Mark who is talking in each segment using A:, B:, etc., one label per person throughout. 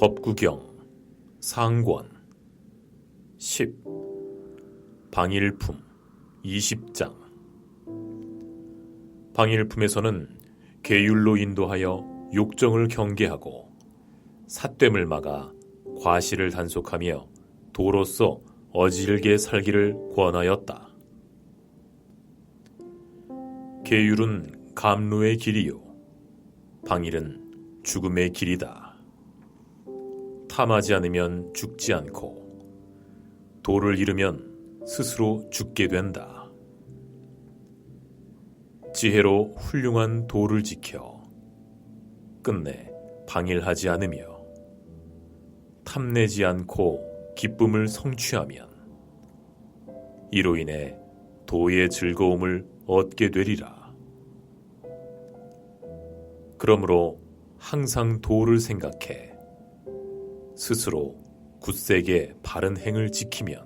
A: 법구경 상권 10 방일품 20장. 방일품에서는 계율로 인도하여 욕정을 경계하고 삿됨을 막아 과실을 단속하며 도로서 어질게 살기를 권하였다. 계율은 감로의 길이요 방일은 죽음의 길이다. 탐하지 않으면 죽지 않고 도를 잃으면 스스로 죽게 된다. 지혜로 훌륭한 도를 지켜 끝내 방일하지 않으며 탐내지 않고 기쁨을 성취하면 이로 인해 도의 즐거움을 얻게 되리라. 그러므로 항상 도를 생각해 스스로 굳세게 바른 행을 지키면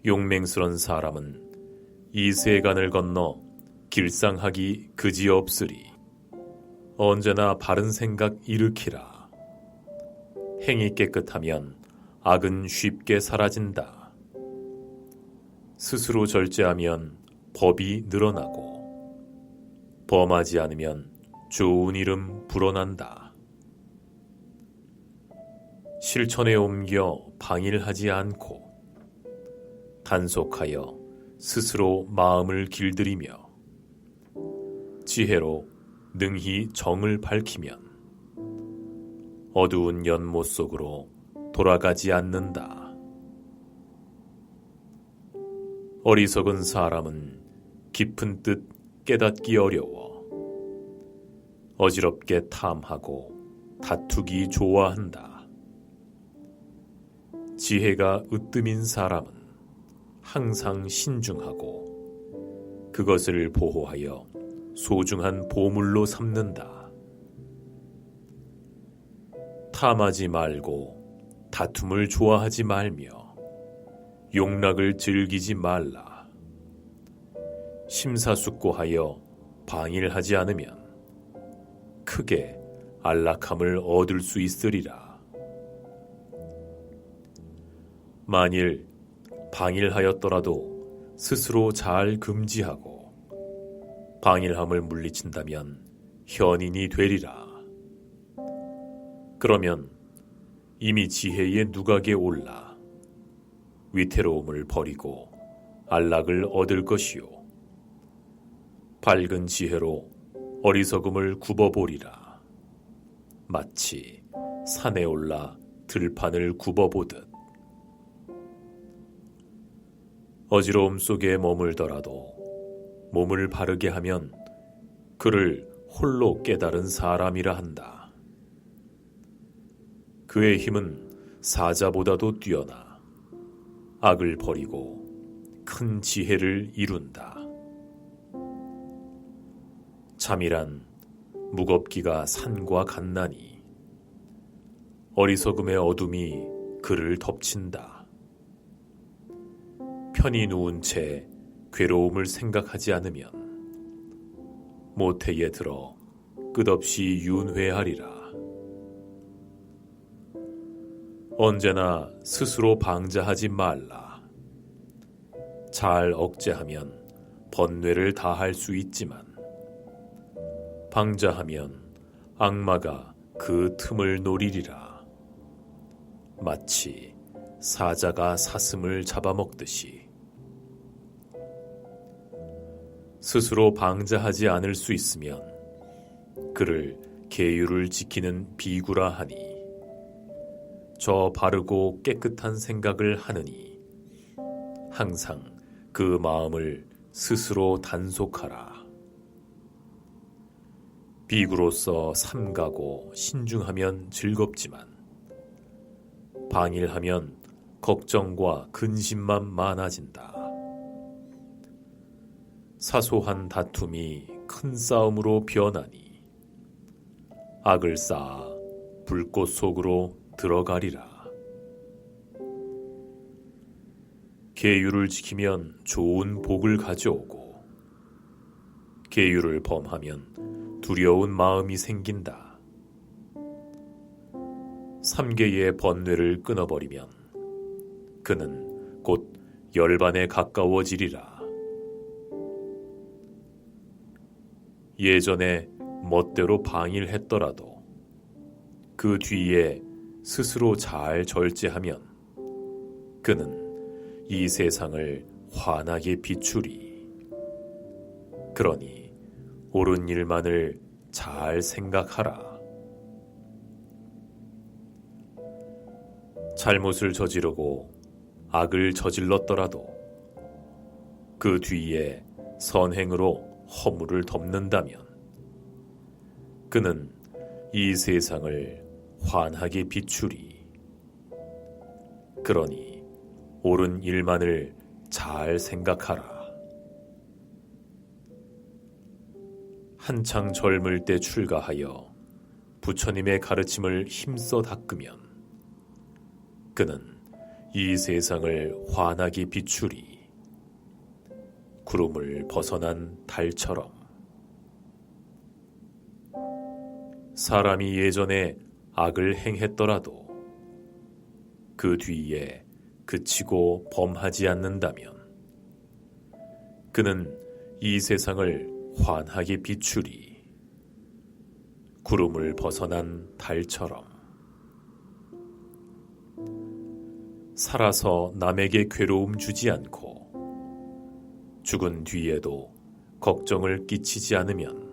A: 용맹스런 사람은 이 세간을 건너 길상하기 그지없으리. 언제나 바른 생각 일으키라. 행이 깨끗하면 악은 쉽게 사라진다. 스스로 절제하면 법이 늘어나고 범하지 않으면 좋은 이름 불어난다. 실천에 옮겨 방일하지 않고 단속하여 스스로 마음을 길들이며 지혜로 능히 정을 밝히면 어두운 연못 속으로 돌아가지 않는다. 어리석은 사람은 깊은 뜻 깨닫기 어려워 어지럽게 탐하고 다투기 좋아한다. 지혜가 으뜸인 사람은 항상 신중하고 그것을 보호하여 소중한 보물로 삼는다. 탐하지 말고 다툼을 좋아하지 말며 용락을 즐기지 말라. 심사숙고하여 방일하지 않으면 크게 안락함을 얻을 수 있으리라. 만일 방일하였더라도 스스로 잘 금지하고 방일함을 물리친다면 현인이 되리라. 그러면 이미 지혜의 누각에 올라 위태로움을 버리고 안락을 얻을 것이요 밝은 지혜로 어리석음을 굽어보리라. 마치 산에 올라 들판을 굽어보듯. 어지러움 속에 머물더라도 몸을 바르게 하면 그를 홀로 깨달은 사람이라 한다. 그의 힘은 사자보다도 뛰어나 악을 버리고 큰 지혜를 이룬다. 잠이란 무겁기가 산과 같나니 어리석음의 어둠이 그를 덮친다. 편히 누운 채 괴로움을 생각하지 않으면 모태에 들어 끝없이 윤회하리라. 언제나 스스로 방자하지 말라. 잘 억제하면 번뇌를 다할 수 있지만 방자하면 악마가 그 틈을 노리리라. 마치 사자가 사슴을 잡아먹듯이. 스스로 방자하지 않을 수 있으면 그를 계율을 지키는 비구라 하니 저 바르고 깨끗한 생각을 하느니 항상 그 마음을 스스로 단속하라. 비구로서 삼가고 신중하면 즐겁지만 방일하면 걱정과 근심만 많아진다. 사소한 다툼이 큰 싸움으로 변하니 악을 쌓아 불꽃 속으로 들어가리라. 계율을 지키면 좋은 복을 가져오고 계율을 범하면 두려운 마음이 생긴다. 3개의 번뇌를 끊어버리면 그는 곧 열반에 가까워지리라. 예전에 멋대로 방일했더라도 그 뒤에 스스로 잘 절제하면 그는 이 세상을 환하게 비추리. 그러니 옳은 일만을 잘 생각하라. 잘못을 저지르고 악을 저질렀더라도 그 뒤에 선행으로 허물을 덮는다면 그는 이 세상을 환하게 비추리. 그러니 옳은 일만을 잘 생각하라. 한창 젊을 때 출가하여 부처님의 가르침을 힘써 닦으면 그는 이 세상을 환하게 비추리. 구름을 벗어난 달처럼. 사람이 예전에 악을 행했더라도 그 뒤에 그치고 범하지 않는다면 그는 이 세상을 환하게 비추리. 구름을 벗어난 달처럼. 살아서 남에게 괴로움 주지 않고 죽은 뒤에도 걱정을 끼치지 않으면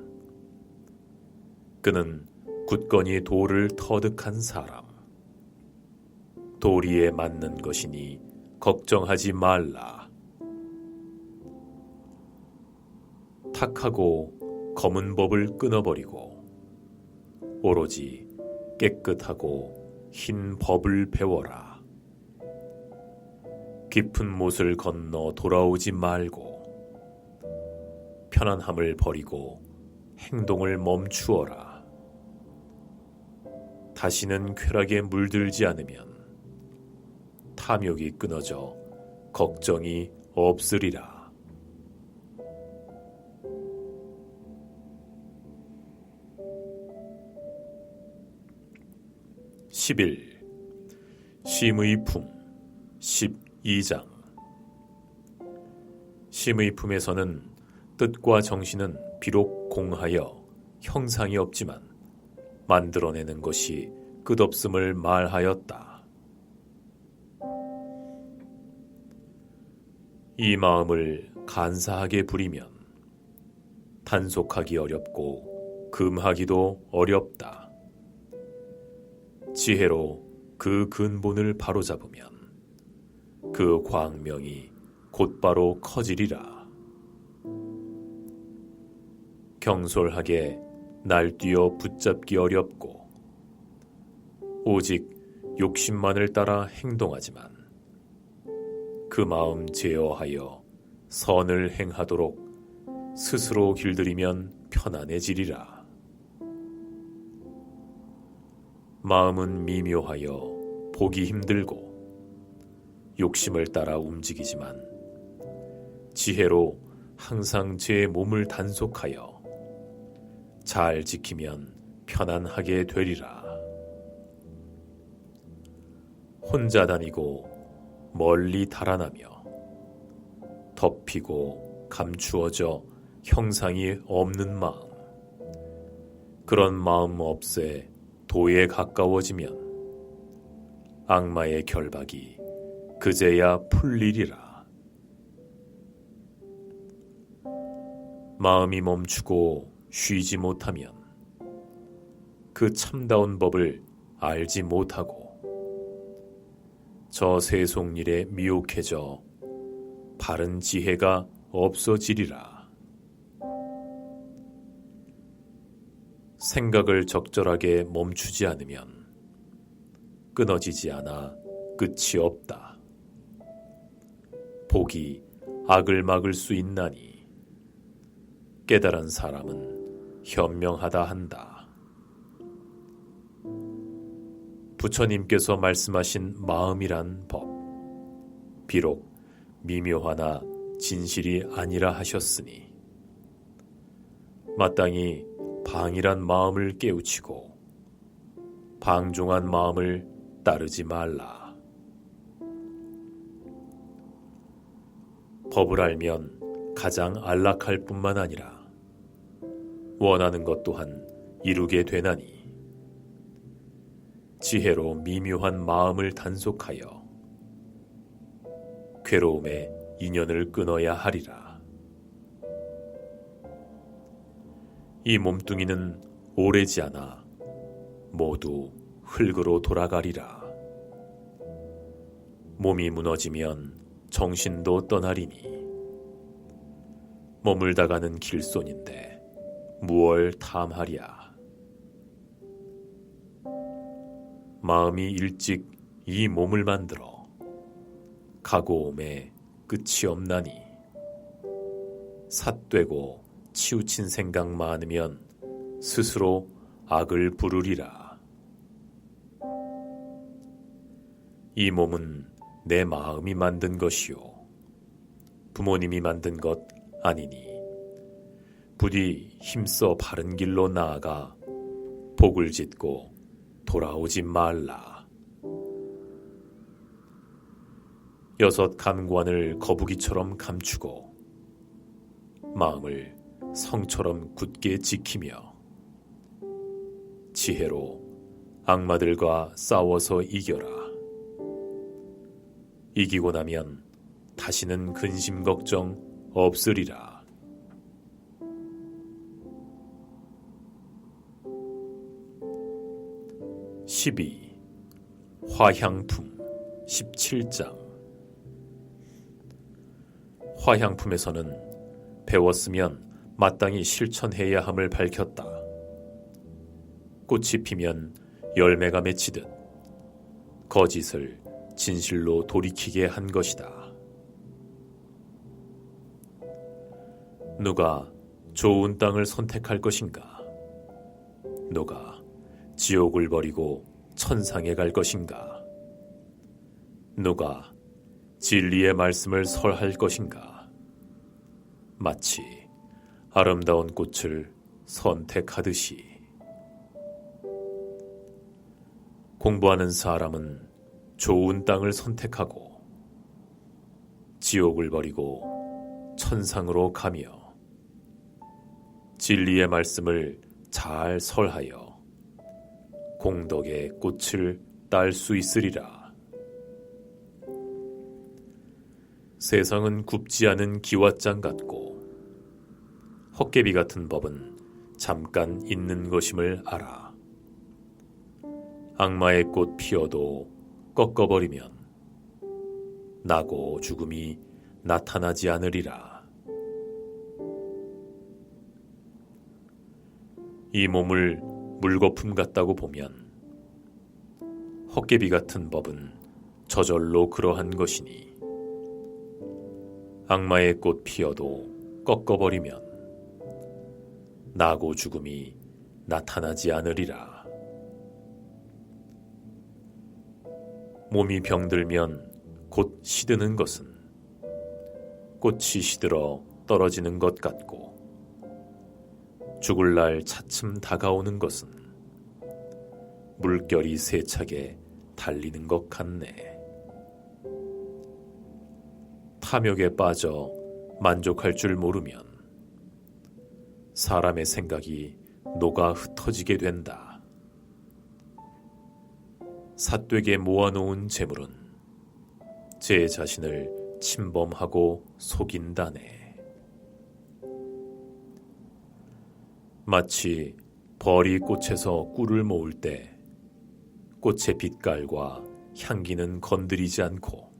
A: 그는 굳건히 도를 터득한 사람. 도리에 맞는 것이니 걱정하지 말라. 탁하고 검은 법을 끊어버리고 오로지 깨끗하고 흰 법을 배워라. 깊은 못을 건너 돌아오지 말고 편안함을 버리고 행동을 멈추어라. 다시는 쾌락에 물들지 않으면 탐욕이 끊어져 걱정이 없으리라. 11. 심의 품 12장. 심의 품에서는 뜻과 정신은 비록 공하여 형상이 없지만 만들어내는 것이 끝없음을 말하였다. 이 마음을 간사하게 부리면 단속하기 어렵고 금하기도 어렵다. 지혜로 그 근본을 바로잡으면 그 광명이 곧바로 커지리라. 경솔하게 날뛰어 붙잡기 어렵고 오직 욕심만을 따라 행동하지만 그 마음 제어하여 선을 행하도록 스스로 길들이면 편안해지리라. 마음은 미묘하여 보기 힘들고 욕심을 따라 움직이지만 지혜로 항상 제 몸을 단속하여 잘 지키면 편안하게 되리라. 혼자 다니고 멀리 달아나며 덮이고 감추어져 형상이 없는 마음, 그런 마음 없애 도에 가까워지면 악마의 결박이 그제야 풀리리라. 마음이 멈추고 쉬지 못하면 그 참다운 법을 알지 못하고 저 세속일에 미혹해져 바른 지혜가 없어지리라. 생각을 적절하게 멈추지 않으면 끊어지지 않아 끝이 없다. 복이 악을 막을 수 있나니 깨달은 사람은 현명하다 한다. 부처님께서 말씀하신 마음이란 법, 비록 미묘하나 진실이 아니라 하셨으니 마땅히 방이란 마음을 깨우치고 방종한 마음을 따르지 말라. 법을 알면 가장 안락할 뿐만 아니라 원하는 것 또한 이루게 되나니 지혜로 미묘한 마음을 단속하여 괴로움에 인연을 끊어야 하리라. 이 몸뚱이는 오래지 않아 모두 흙으로 돌아가리라. 몸이 무너지면 정신도 떠나리니 머물다가는 길손인데 무얼 탐하랴. 마음이 일찍 이 몸을 만들어 가고옴에 끝이 없나니 삿되고 치우친 생각 많으면 스스로 악을 부르리라. 이 몸은 내 마음이 만든 것이요 부모님이 만든 것 아니니 부디 힘써 바른 길로 나아가 복을 짓고 돌아오지 말라. 6 감관을 거북이처럼 감추고 마음을 성처럼 굳게 지키며 지혜로 악마들과 싸워서 이겨라. 이기고 나면 다시는 근심 걱정 없으리라. 화향품 17장. 화향품에서는 배웠으면 마땅히 실천해야 함을 밝혔다. 꽃이 피면 열매가 맺히듯 거짓을 진실로 돌이키게 한 것이다. 누가 좋은 땅을 선택할 것인가? 누가 지옥을 버리고 천상에 갈 것인가? 누가 진리의 말씀을 설할 것인가? 마치 아름다운 꽃을 선택하듯이. 공부하는 사람은 좋은 땅을 선택하고 지옥을 버리고 천상으로 가며 진리의 말씀을 잘 설하여 공덕의 꽃을 딸 수 있으리라. 세상은 굽지 않은 기왓장 같고 헛개비 같은 법은 잠깐 있는 것임을 알아. 악마의 꽃 피어도 꺾어버리면 나고 죽음이 나타나지 않으리라. 이 몸을 물거품 같다고 보면 헛개비 같은 법은 저절로 그러한 것이니 악마의 꽃 피어도 꺾어버리면 나고 죽음이 나타나지 않으리라. 몸이 병들면 곧 시드는 것은 꽃이 시들어 떨어지는 것 같고 죽을 날 차츰 다가오는 것은 물결이 세차게 달리는 것 같네. 탐욕에 빠져 만족할 줄 모르면 사람의 생각이 녹아 흩어지게 된다. 삿되게 모아놓은 재물은 제 자신을 침범하고 속인다네. 마치 벌이 꽃에서 꿀을 모을 때 꽃의 빛깔과 향기는 건드리지 않고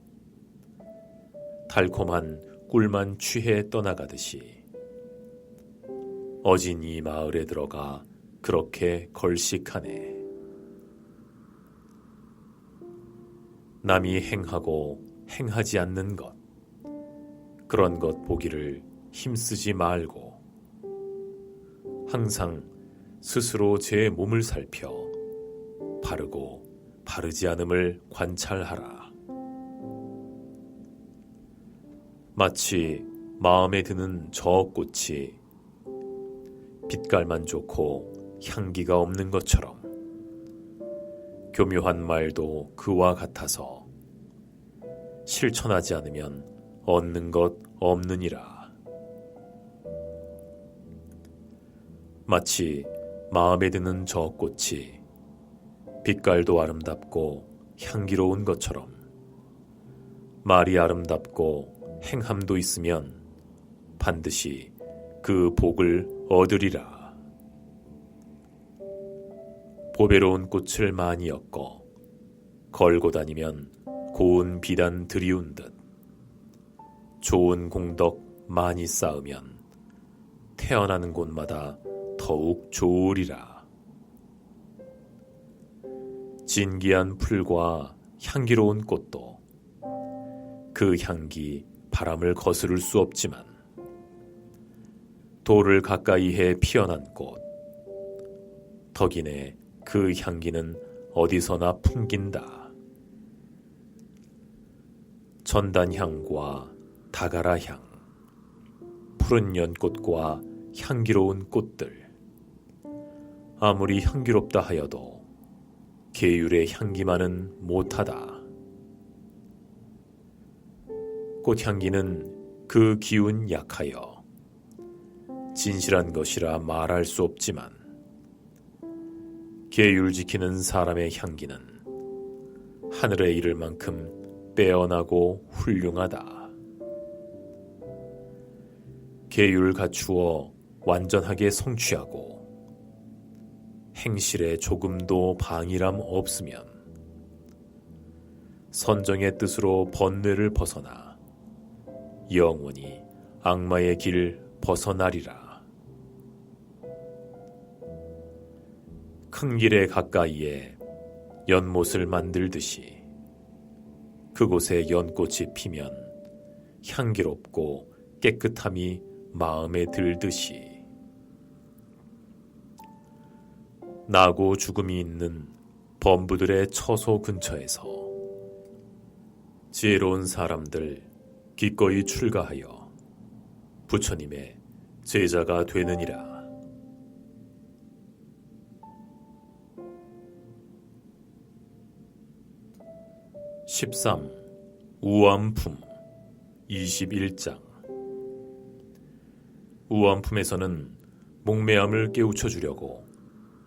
A: 달콤한 꿀만 취해 떠나가듯이 어진 이 마을에 들어가 그렇게 걸식하네. 남이 행하고 행하지 않는 것, 그런 것 보기를 힘쓰지 말고 항상 스스로 제 몸을 살펴 바르고 바르지 않음을 관찰하라. 마치 마음에 드는 저 꽃이 빛깔만 좋고 향기가 없는 것처럼 교묘한 말도 그와 같아서 실천하지 않으면 얻는 것 없느니라. 마치 마음에 드는 저 꽃이 빛깔도 아름답고 향기로운 것처럼 말이 아름답고 행함도 있으면 반드시 그 복을 얻으리라. 보배로운 꽃을 많이 엮어 걸고 다니면 고운 비단 들이운 듯 좋은 공덕 많이 쌓으면 태어나는 곳마다 더욱 좋으리라. 진기한 풀과 향기로운 꽃도 그 향기 바람을 거스를 수 없지만 돌을 가까이해 피어난 꽃 덕이네 그 향기는 어디서나 풍긴다. 전단향과 다가라향, 푸른 연꽃과 향기로운 꽃들, 아무리 향기롭다 하여도 계율의 향기만은 못하다. 꽃향기는 그 기운 약하여 진실한 것이라 말할 수 없지만 계율 지키는 사람의 향기는 하늘에 이를 만큼 빼어나고 훌륭하다. 계율 갖추어 완전하게 성취하고 행실에 조금도 방이람 없으면 선정의 뜻으로 번뇌를 벗어나 영원히 악마의 길 벗어나리라. 큰 길에 가까이에 연못을 만들듯이 그곳에 연꽃이 피면 향기롭고 깨끗함이 마음에 들듯이 나고 죽음이 있는 범부들의 처소 근처에서 지혜로운 사람들 기꺼이 출가하여 부처님의 제자가 되느니라. 13. 우암품 21장 우암품에서는 목매함을 깨우쳐 주려고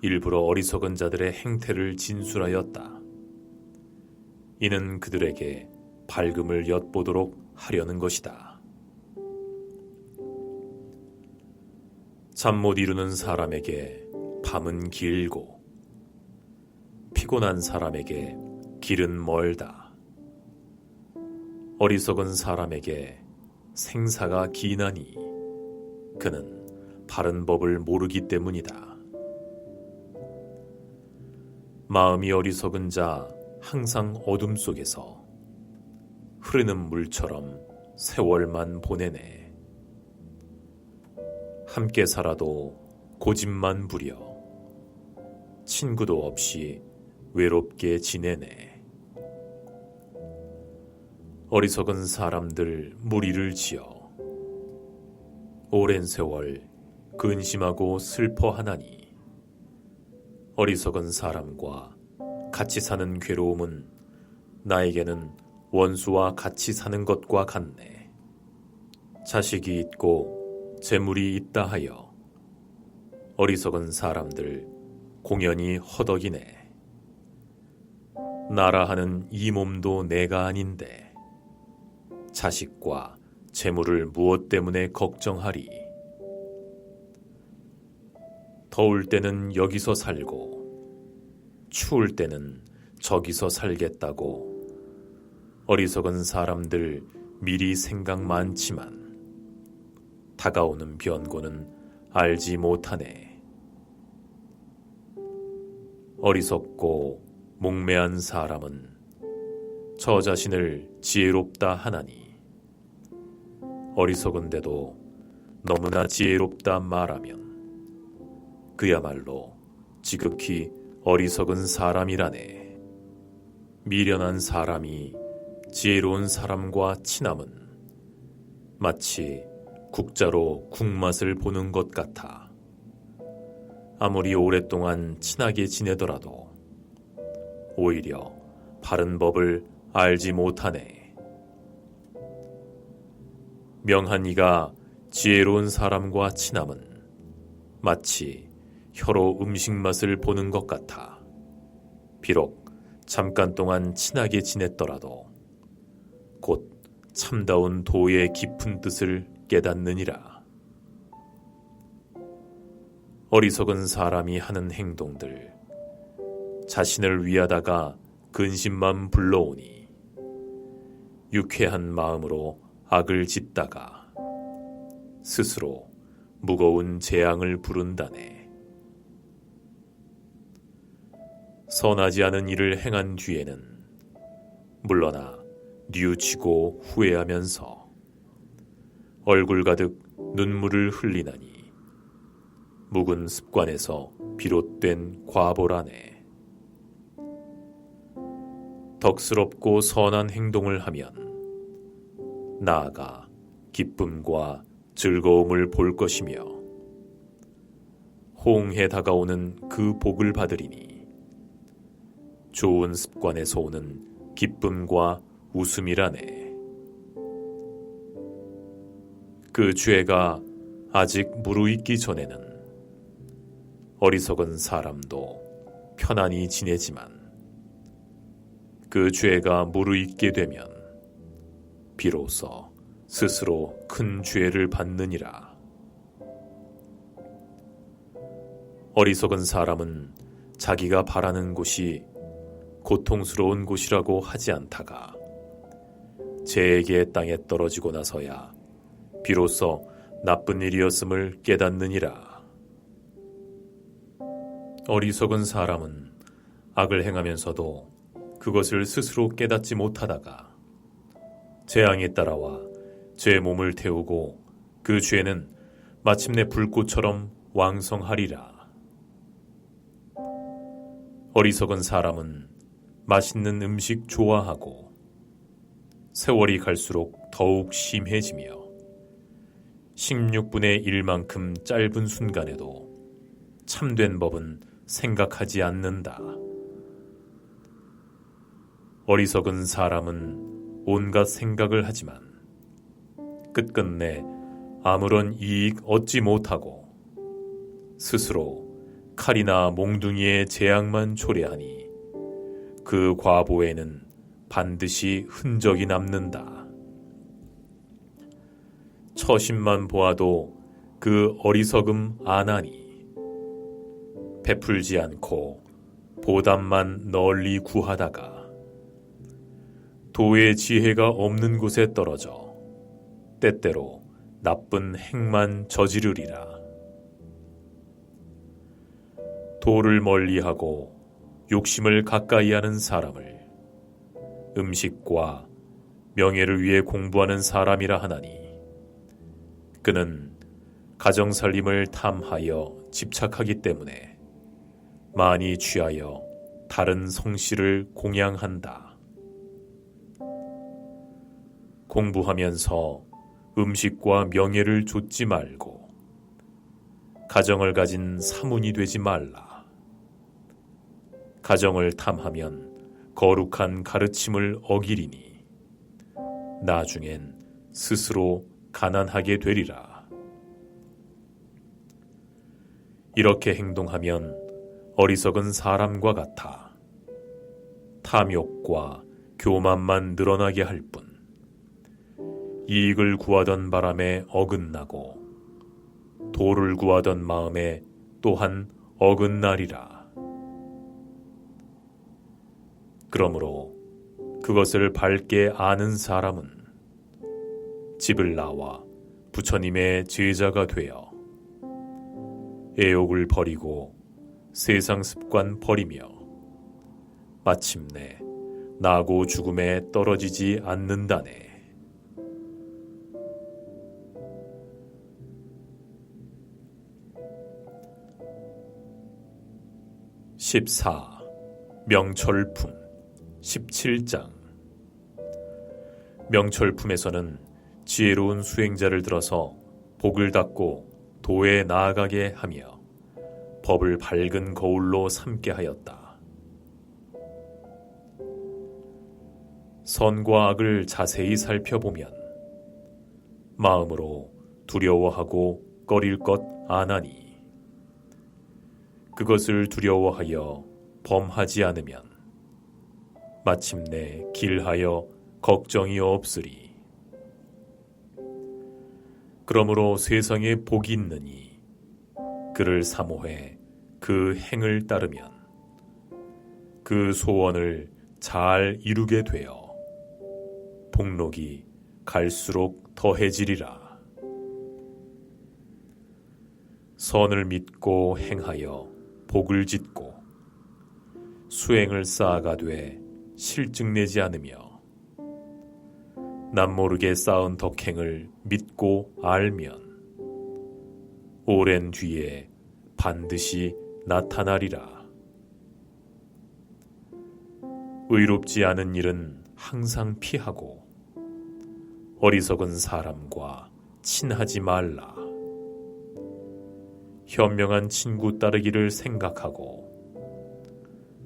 A: 일부러 어리석은 자들의 행태를 진술하였다. 이는 그들에게 밝음을 엿보도록 하려는 것이다. 잠 못 이루는 사람에게 밤은 길고 피곤한 사람에게 길은 멀다. 어리석은 사람에게 생사가 기나니 그는 바른 법을 모르기 때문이다. 마음이 어리석은 자 항상 어둠 속에서 흐르는 물처럼 세월만 보내네. 함께 살아도 고집만 부려 친구도 없이 외롭게 지내네. 어리석은 사람들 무리를 지어 오랜 세월 근심하고 슬퍼하나니 어리석은 사람과 같이 사는 괴로움은 나에게는 원수와 같이 사는 것과 같네. 자식이 있고 재물이 있다 하여 어리석은 사람들 공연히 허덕이네. 나라 하는 이 몸도 내가 아닌데 자식과 재물을 무엇 때문에 걱정하리. 더울 때는 여기서 살고 추울 때는 저기서 살겠다고 어리석은 사람들 미리 생각 많지만 다가오는 변고는 알지 못하네. 어리석고 목매한 사람은 저 자신을 지혜롭다 하나니 어리석은데도 너무나 지혜롭다 말하면 그야말로 지극히 어리석은 사람이라네. 미련한 사람이 지혜로운 사람과 친함은 마치 국자로 국맛을 보는 것 같아. 아무리 오랫동안 친하게 지내더라도 오히려 바른 법을 알지 못하네. 명한 이가 지혜로운 사람과 친함은 마치 혀로 음식 맛을 보는 것 같아. 비록 잠깐 동안 친하게 지냈더라도 곧 참다운 도의 깊은 뜻을 깨닫느니라. 어리석은 사람이 하는 행동들, 자신을 위하다가 근심만 불러오니 유쾌한 마음으로 악을 짓다가 스스로 무거운 재앙을 부른다네. 선하지 않은 일을 행한 뒤에는 물러나 뉘우치고 후회하면서 얼굴 가득 눈물을 흘리나니 묵은 습관에서 비롯된 과보라네. 덕스럽고 선한 행동을 하면 나아가 기쁨과 즐거움을 볼 것이며 호응해 다가오는 그 복을 받으리니 좋은 습관에서 오는 기쁨과 웃음이라네. 그 죄가 아직 무르익기 전에는 어리석은 사람도 편안히 지내지만 그 죄가 무르익게 되면 비로소 스스로 큰 죄를 받느니라. 어리석은 사람은 자기가 바라는 곳이 고통스러운 곳이라고 하지 않다가 재에게 땅에 떨어지고 나서야 비로소 나쁜 일이었음을 깨닫느니라. 어리석은 사람은 악을 행하면서도 그것을 스스로 깨닫지 못하다가 재앙에 따라와 제 몸을 태우고 그 죄는 마침내 불꽃처럼 왕성하리라. 어리석은 사람은 맛있는 음식 좋아하고 세월이 갈수록 더욱 심해지며 16분의 1만큼 짧은 순간에도 참된 법은 생각하지 않는다. 어리석은 사람은 온갖 생각을 하지만 끝끝내 아무런 이익 얻지 못하고 스스로 칼이나 몽둥이의 재앙만 초래하니 그 과보에는 반드시 흔적이 남는다. 처심만 보아도 그 어리석음 아나니 베풀지 않고 보답만 널리 구하다가 도의 지혜가 없는 곳에 떨어져 때때로 나쁜 행만 저지르리라. 도를 멀리하고 욕심을 가까이하는 사람을 음식과 명예를 위해 공부하는 사람이라 하나니 그는 가정살림을 탐하여 집착하기 때문에 많이 취하여 다른 성씨를 공양한다. 공부하면서 음식과 명예를 좇지 말고 가정을 가진 사문이 되지 말라. 가정을 탐하면 거룩한 가르침을 어기리니 나중엔 스스로 가난하게 되리라. 이렇게 행동하면 어리석은 사람과 같아 탐욕과 교만만 늘어나게 할 뿐 이익을 구하던 바람에 어긋나고 도를 구하던 마음에 또한 어긋나리라. 그러므로 그것을 밝게 아는 사람은 집을 나와 부처님의 제자가 되어 애욕을 버리고 세상 습관 버리며 마침내 나고 죽음에 떨어지지 않는다네. 14. 명철품 17장 명철품에서는 지혜로운 수행자를 들어서 복을 닦고 도에 나아가게 하며 법을 밝은 거울로 삼게 하였다. 선과 악을 자세히 살펴보면 마음으로 두려워하고 꺼릴 것 아나니 그것을 두려워하여 범하지 않으면 마침내 길하여 걱정이 없으리. 그러므로 세상에 복이 있느니 그를 사모해 그 행을 따르면 그 소원을 잘 이루게 되어 복록이 갈수록 더해지리라. 선을 믿고 행하여 복을 짓고 수행을 쌓아가되 실증내지 않으며 남모르게 쌓은 덕행을 믿고 알면 오랜 뒤에 반드시 나타나리라. 의롭지 않은 일은 항상 피하고 어리석은 사람과 친하지 말라. 현명한 친구 따르기를 생각하고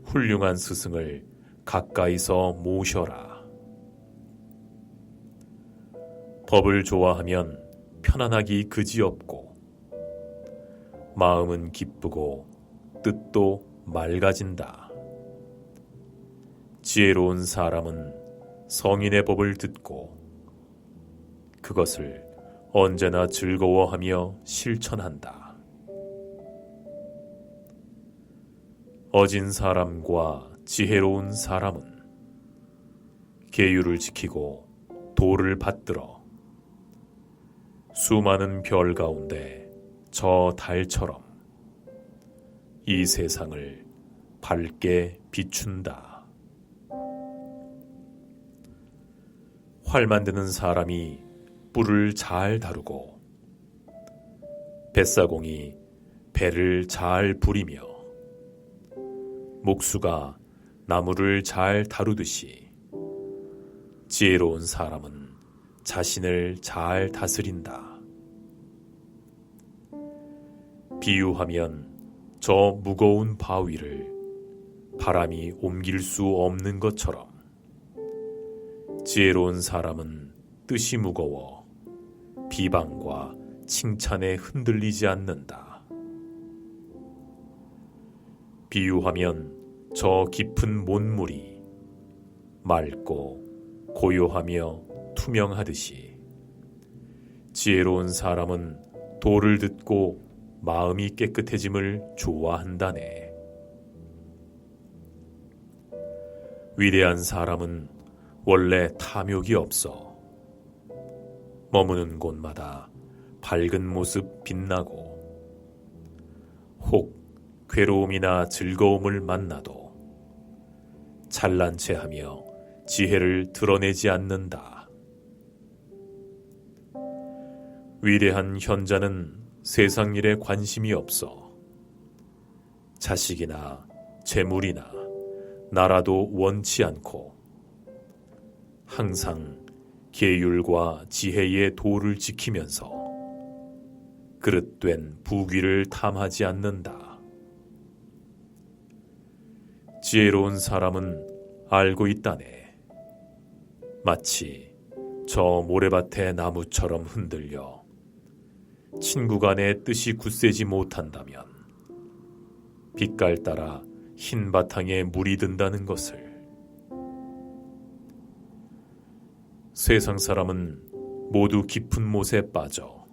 A: 훌륭한 스승을 가까이서 모셔라. 법을 좋아하면 편안하기 그지없고 마음은 기쁘고 뜻도 맑아진다. 지혜로운 사람은 성인의 법을 듣고 그것을 언제나 즐거워하며 실천한다. 어진 사람과 지혜로운 사람은 계율을 지키고 도를 받들어 수많은 별 가운데 저 달처럼 이 세상을 밝게 비춘다. 활 만드는 사람이 뿔을 잘 다루고 뱃사공이 배를 잘 부리며 목수가 나무를 잘 다루듯이 지혜로운 사람은 자신을 잘 다스린다. 비유하면 저 무거운 바위를 바람이 옮길 수 없는 것처럼 지혜로운 사람은 뜻이 무거워 비방과 칭찬에 흔들리지 않는다. 비유하면 저 깊은 몬물이 맑고 고요하며 투명하듯이 지혜로운 사람은 도를 듣고 마음이 깨끗해짐을 좋아한다네. 위대한 사람은 원래 탐욕이 없어 머무는 곳마다 밝은 모습 빛나고 혹 괴로움이나 즐거움을 만나도 잘난 체하며 지혜를 드러내지 않는다. 위대한 현자는 세상 일에 관심이 없어 자식이나 재물이나 나라도 원치 않고 항상 계율과 지혜의 도를 지키면서 그릇된 부귀를 탐하지 않는다. 지혜로운 사람은 알고 있다네. 마치 저 모래밭의 나무처럼 흔들려 친구 간의 뜻이 굳세지 못한다면 빛깔 따라 흰 바탕에 물이 든다는 것을. 세상 사람은 모두 깊은 못에 빠져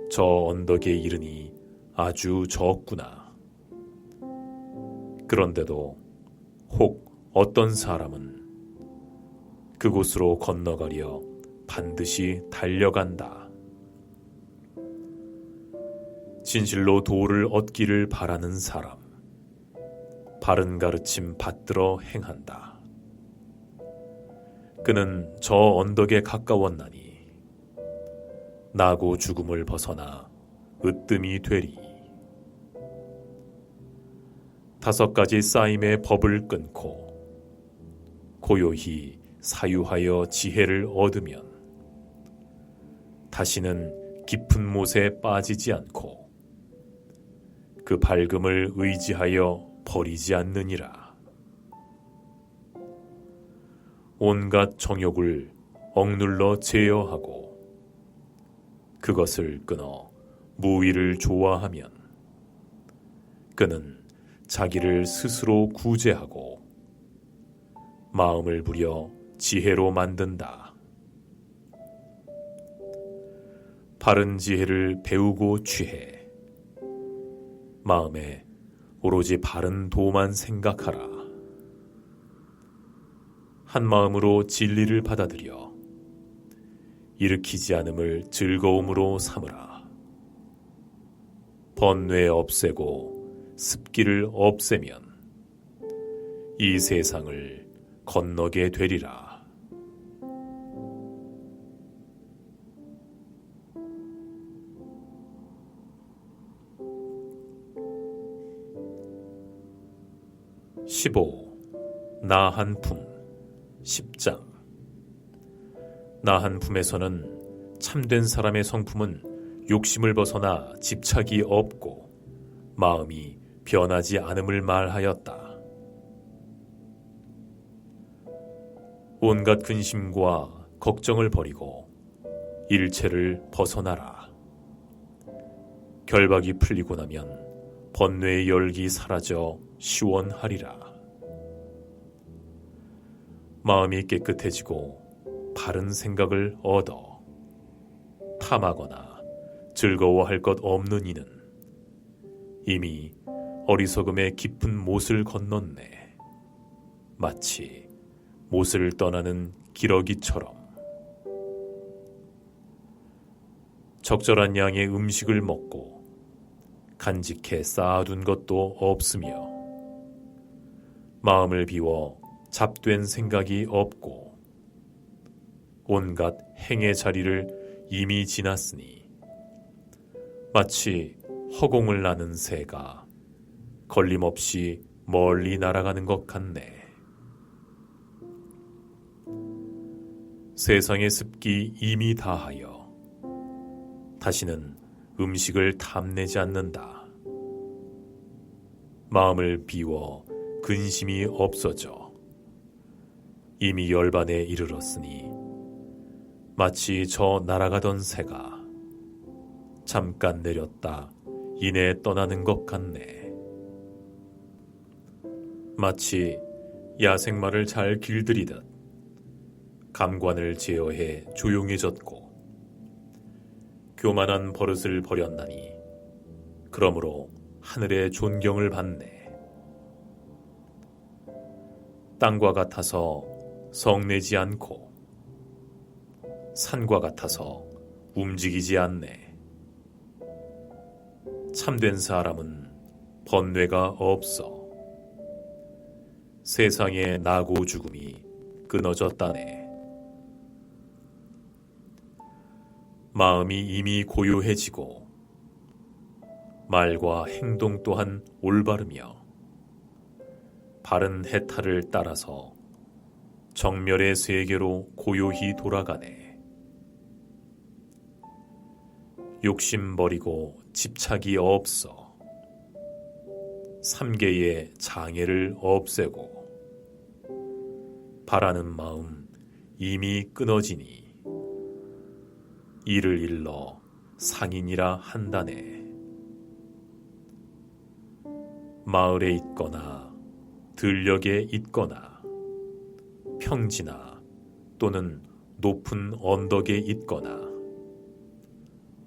A: 저 언덕에 이르니 아주 적구나. 그런데도 혹 어떤 사람은 그곳으로 건너가려 반드시 달려간다. 진실로 도를 얻기를 바라는 사람, 바른 가르침 받들어 행한다. 그는 저 언덕에 가까웠나니 나고 죽음을 벗어나 으뜸이 되리. 5가지 쌓임의 법을 끊고 고요히 사유하여 지혜를 얻으면 다시는 깊은 못에 빠지지 않고 그 밝음을 의지하여 버리지 않느니라. 온갖 정욕을 억눌러 제어하고 그것을 끊어 무의를 좋아하면 그는 자기를 스스로 구제하고 마음을 부려 지혜로 만든다. 바른 지혜를 배우고 취해 마음에 오로지 바른 도만 생각하라. 한 마음으로 진리를 받아들여 일으키지 않음을 즐거움으로 삼으라. 번뇌 없애고 습기를 없애면 이 세상을 건너게 되리라. (15) 나한품 10장. 나한품에서는 참된 사람의 성품은 욕심을 벗어나 집착이 없고 마음이 변하지 않음을 말하였다. 온갖 근심과 걱정을 버리고 일체를 벗어나라. 결박이 풀리고 나면 번뇌의 열기 사라져 시원하리라. 마음이 깨끗해지고 바른 생각을 얻어 탐하거나 즐거워할 것 없는 이는 이미 어리석음의 깊은 못을 건넜네. 마치 못을 떠나는 기러기처럼. 적절한 양의 음식을 먹고 간직해 쌓아둔 것도 없으며 마음을 비워 잡된 생각이 없고 온갖 행의 자리를 이미 지났으니 마치 허공을 나는 새가 걸림없이 멀리 날아가는 것 같네. 세상의 습기 이미 다하여 다시는 음식을 탐내지 않는다. 마음을 비워 근심이 없어져 이미 열반에 이르렀으니 마치 저 날아가던 새가 잠깐 내렸다 이내 떠나는 것 같네. 마치 야생마를 잘 길들이듯 감관을 제어해 조용해졌고 교만한 버릇을 버렸나니 그러므로 하늘의 존경을 받네. 땅과 같아서 성내지 않고 산과 같아서 움직이지 않네. 참된 사람은 번뇌가 없어. 세상의 나고 죽음이 끊어졌다네. 마음이 이미 고요해지고 말과 행동 또한 올바르며 바른 해탈을 따라서 정멸의 세계로 고요히 돌아가네. 욕심 버리고 집착이 없어 삼계의 장애를 없애고 바라는 마음 이미 끊어지니 이를 일러 상인이라 한다네. 마을에 있거나 들녘에 있거나 평지나 또는 높은 언덕에 있거나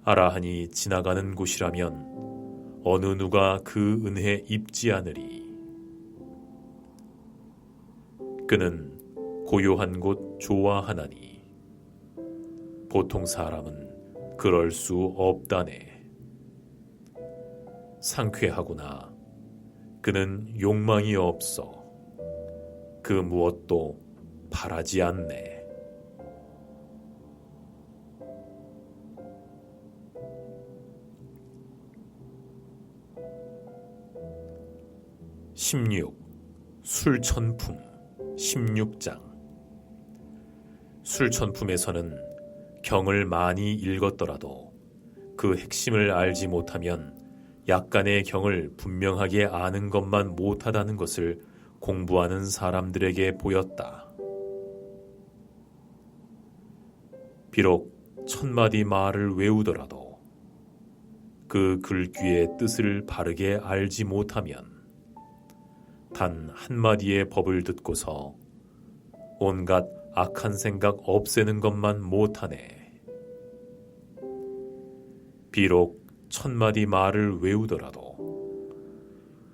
A: 아라하니 지나가는 곳이라면 어느 누가 그 은혜 입지 않으리. 그는 고요한 곳 좋아하나니 보통 사람은 그럴 수 없다네. 상쾌하구나. 그는 욕망이 없어. 그 무엇도 바라지 않네. (16) 술천품 16장. 술천품에서는 경을 많이 읽었더라도 그 핵심을 알지 못하면 약간의 경을 분명하게 아는 것만 못하다는 것을 공부하는 사람들에게 보였다. 비록 1000마디 말을 외우더라도 그 글귀의 뜻을 바르게 알지 못하면 단 한마디의 법을 듣고서 온갖 악한 생각 없애는 것만 못하네. 비록 1000마디 말을 외우더라도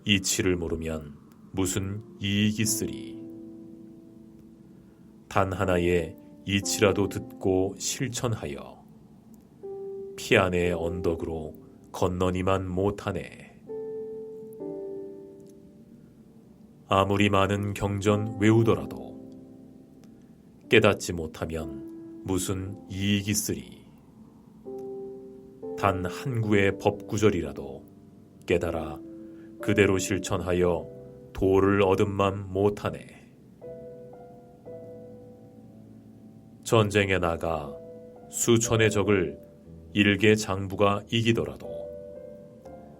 A: 이치를 모르면 무슨 이익이 있으리. 단 하나의 이치라도 듣고 실천하여 피 안의 언덕으로 건너니만 못하네. 아무리 많은 경전 외우더라도 깨닫지 못하면 무슨 이익이 있으리. 단 한 구의 법구절이라도 깨달아 그대로 실천하여 도를 얻음만 못하네. 전쟁에 나가 수천의 적을 일개 장부가 이기더라도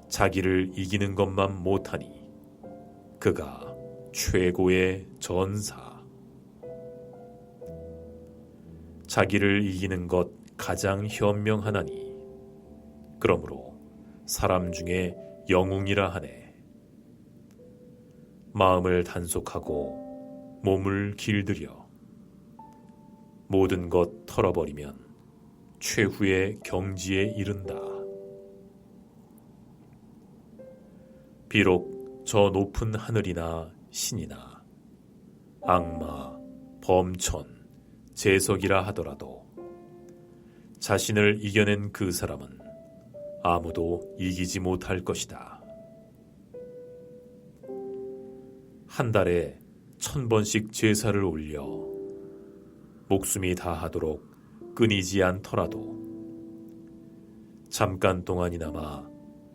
A: 자기를 이기는 것만 못하니 그가 최고의 전사. 자기를 이기는 것 가장 현명하나니 그러므로 사람 중에 영웅이라 하네. 마음을 단속하고 몸을 길들여 모든 것 털어버리면 최후의 경지에 이른다. 비록 저 높은 하늘이나 신이나 악마, 범천, 재석이라 하더라도 자신을 이겨낸 그 사람은 아무도 이기지 못할 것이다. 한 달에 1000번씩 제사를 올려 목숨이 다하도록 끊이지 않더라도 잠깐 동안이나마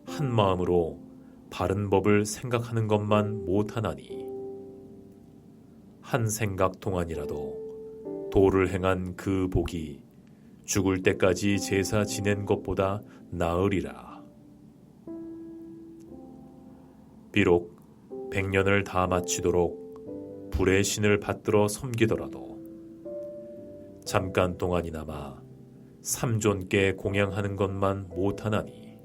A: 한 마음으로 바른 법을 생각하는 것만 못하나니 한 생각 동안이라도 도를 행한 그 복이 죽을 때까지 제사 지낸 것보다 나으리라. 비록 100년을 다 마치도록 불의 신을 받들어 섬기더라도 잠깐 동안이나마 삼존께 공양하는 것만 못하나니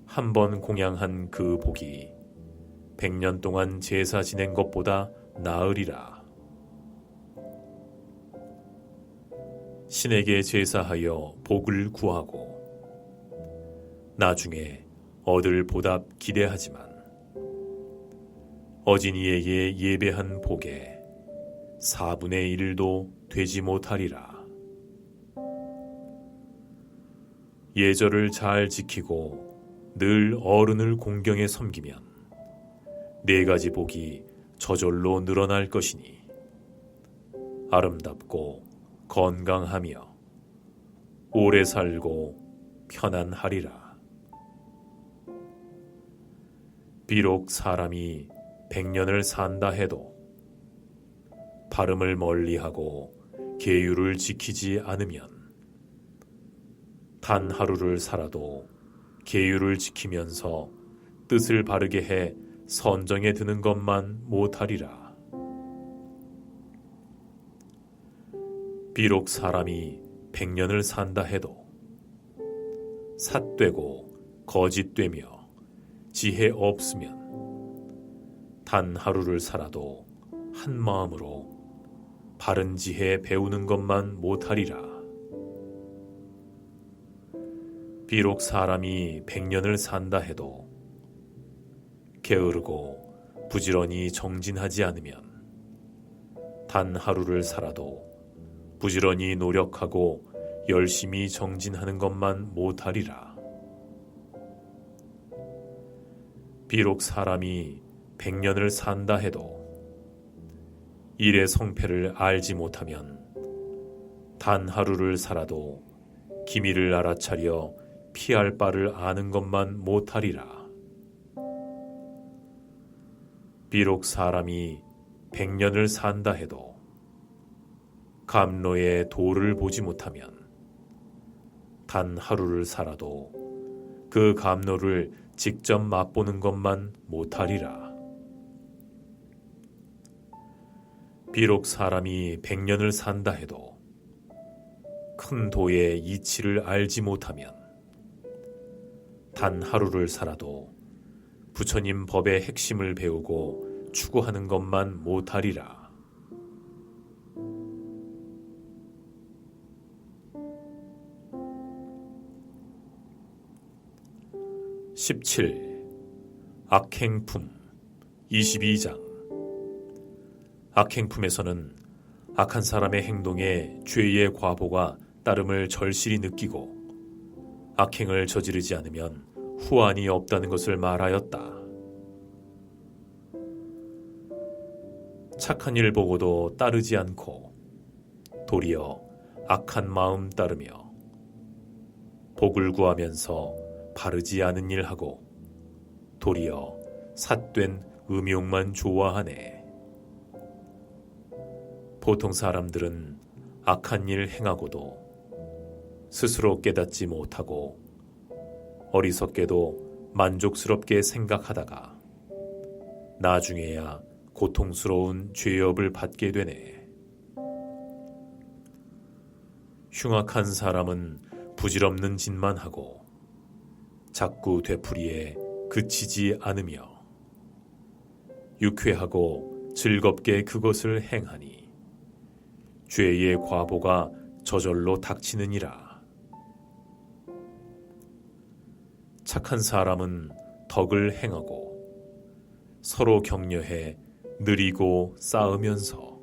A: 한 번 공양한 그 복이 100년 동안 제사 지낸 것보다 나으리라. 신에게 제사하여 복을 구하고 나중에 얻을 보답 기대하지만 어진이에게 예배한 복에 4분의 1도 되지 못하리라. 예절을 잘 지키고 늘 어른을 공경해 섬기면 4가지 복이 저절로 늘어날 것이니 아름답고 건강하며 오래 살고 편안하리라. 비록 사람이 100년을 산다 해도 발음을 멀리하고 계율을 지키지 않으면 단 하루를 살아도 계율을 지키면서 뜻을 바르게 해 선정에 드는 것만 못하리라. 비록 사람이 100년을 산다 해도 삿되고 거짓되며 지혜 없으면 단 하루를 살아도 한 마음으로 바른 지혜 배우는 것만 못하리라. 비록 사람이 100년을 산다 해도 게으르고 부지런히 정진하지 않으면 단 하루를 살아도 부지런히 노력하고 열심히 정진하는 것만 못하리라. 비록 사람이 100년을 산다 해도 일의 성패를 알지 못하면 단 하루를 살아도 기미를 알아차려 피할 바를 아는 것만 못하리라. 비록 사람이 100년을 산다 해도 감로의 도를 보지 못하면 단 하루를 살아도 그 감로를 직접 맛보는 것만 못하리라. 비록 사람이 100년을 산다 해도 큰 도의 이치를 알지 못하면 단 하루를 살아도 부처님 법의 핵심을 배우고 추구하는 것만 못하리라. 17. 악행품 22장. 악행품에서는 악한 사람의 행동에 죄의 과보가 따름을 절실히 느끼고 악행을 저지르지 않으면 후환이 없다는 것을 말하였다. 착한 일 보고도 따르지 않고 도리어 악한 마음 따르며 복을 구하면서 바르지 않은 일 하고 도리어 삿된 음욕만 좋아하네. 보통 사람들은 악한 일 행하고도 스스로 깨닫지 못하고 어리석게도 만족스럽게 생각하다가 나중에야 고통스러운 죄업을 받게 되네. 흉악한 사람은 부질없는 짓만 하고 자꾸 되풀이에 그치지 않으며 유쾌하고 즐겁게 그것을 행하니 죄의 과보가 저절로 닥치느니라. 착한 사람은 덕을 행하고 서로 격려해 느리고 쌓으면서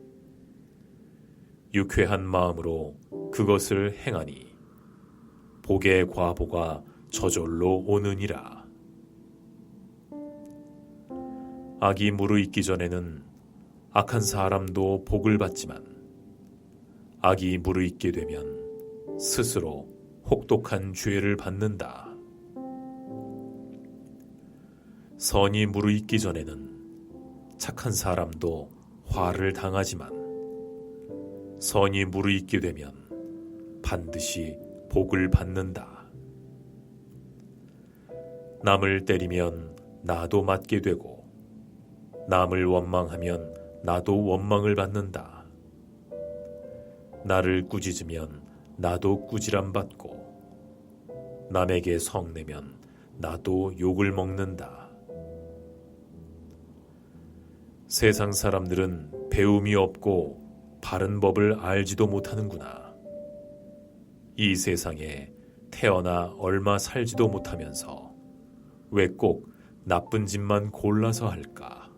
A: 유쾌한 마음으로 그것을 행하니 복의 과보가 저절로 오느니라. 악이 무르익기 전에는 악한 사람도 복을 받지만 악이 무르익게 되면 스스로 혹독한 죄를 받는다. 선이 무르익기 전에는 착한 사람도 화를 당하지만 선이 무르익게 되면 반드시 복을 받는다. 남을 때리면 나도 맞게 되고 남을 원망하면 나도 원망을 받는다. 나를 꾸짖으면 나도 꾸지람 받고 남에게 성내면 나도 욕을 먹는다. 세상 사람들은 배움이 없고 바른 법을 알지도 못하는구나. 이 세상에 태어나 얼마 살지도 못하면서 왜 꼭 나쁜 짓만 골라서 할까?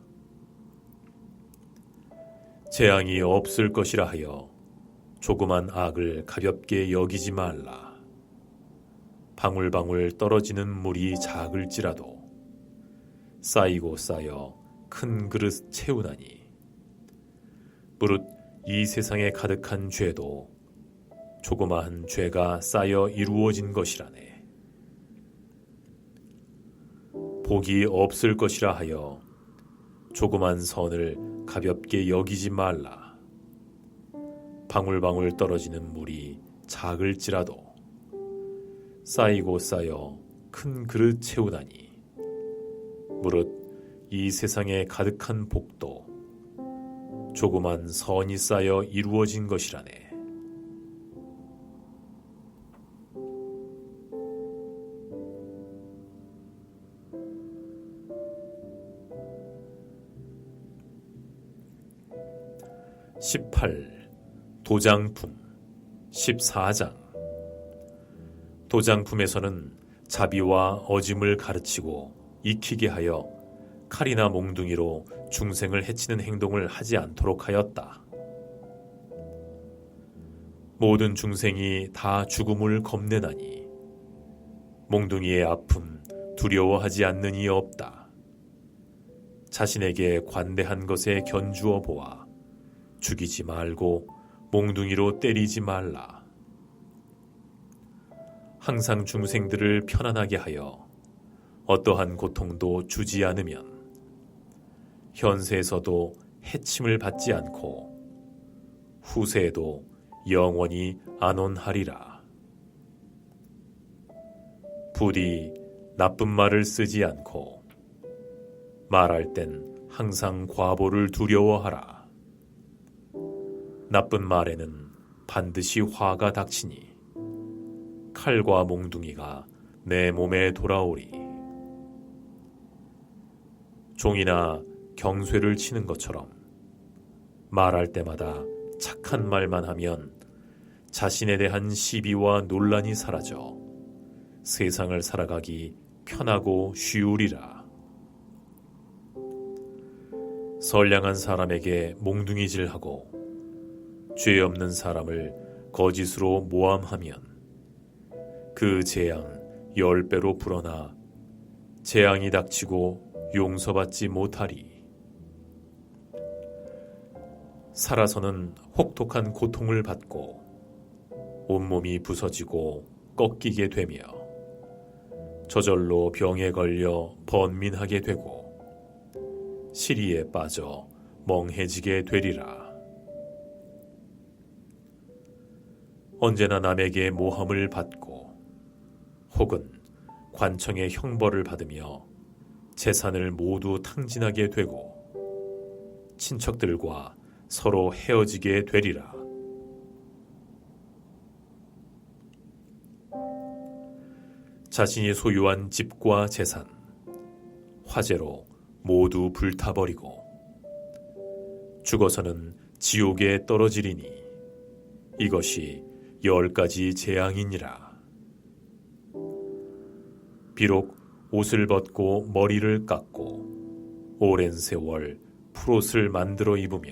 A: 재앙이 없을 것이라 하여 조그만 악을 가볍게 여기지 말라. 방울방울 떨어지는 물이 작을지라도 쌓이고 쌓여 큰 그릇 채우나니 무릇 이 세상에 가득한 죄도 조그마한 죄가 쌓여 이루어진 것이라네. 복이 없을 것이라 하여 조그만 선을 가볍게 여기지 말라. 방울방울 떨어지는 물이 작을지라도 쌓이고 쌓여 큰 그릇 채우다니 무릇 이 세상에 가득한 복도 조그만 선이 쌓여 이루어진 것이라네. (18) 도장품 14장. 도장품에서는 자비와 어짐을 가르치고 익히게 하여 칼이나 몽둥이로 중생을 해치는 행동을 하지 않도록 하였다. 모든 중생이 다 죽음을 겁내나니 몽둥이의 아픔 두려워하지 않는 이 없다. 자신에게 관대한 것에 견주어 보아 죽이지 말고 몽둥이로 때리지 말라. 항상 중생들을 편안하게 하여 어떠한 고통도 주지 않으면 현세에서도 해침을 받지 않고 후세에도 영원히 안온하리라. 부디 나쁜 말을 쓰지 않고 말할 땐 항상 과보를 두려워하라. 나쁜 말에는 반드시 화가 닥치니 칼과 몽둥이가 내 몸에 돌아오리. 종이나 경쇠를 치는 것처럼 말할 때마다 착한 말만 하면 자신에 대한 시비와 논란이 사라져 세상을 살아가기 편하고 쉬우리라. 선량한 사람에게 몽둥이질하고 죄 없는 사람을 거짓으로 모함하면 그 재앙 10배로 불어나 재앙이 닥치고 용서받지 못하리. 살아서는 혹독한 고통을 받고 온몸이 부서지고 꺾이게 되며 저절로 병에 걸려 번민하게 되고 시리에 빠져 멍해지게 되리라. 언제나 남에게 모함을 받고 혹은 관청의 형벌을 받으며 재산을 모두 탕진하게 되고 친척들과 서로 헤어지게 되리라. 자신이 소유한 집과 재산, 화재로 모두 불타버리고 죽어서는 지옥에 떨어지리니 이것이 10가지 재앙이니라. 비록 옷을 벗고 머리를 깎고 오랜 세월 풀옷을 만들어 입으며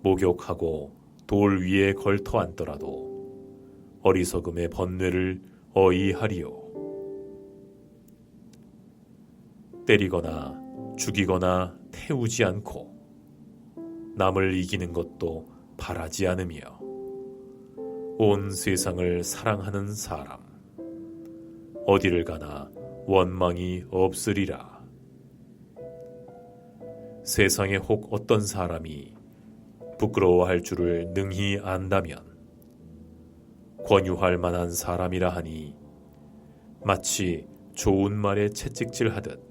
A: 목욕하고 돌 위에 걸터 앉더라도 어리석음의 번뇌를 어이하리요. 때리거나 죽이거나 태우지 않고 남을 이기는 것도 바라지 않으며 온 세상을 사랑하는 사람, 어디를 가나 원망이 없으리라. 세상에 혹 어떤 사람이 부끄러워할 줄을 능히 안다면 권유할 만한 사람이라 하니 마치 좋은 말에 채찍질하듯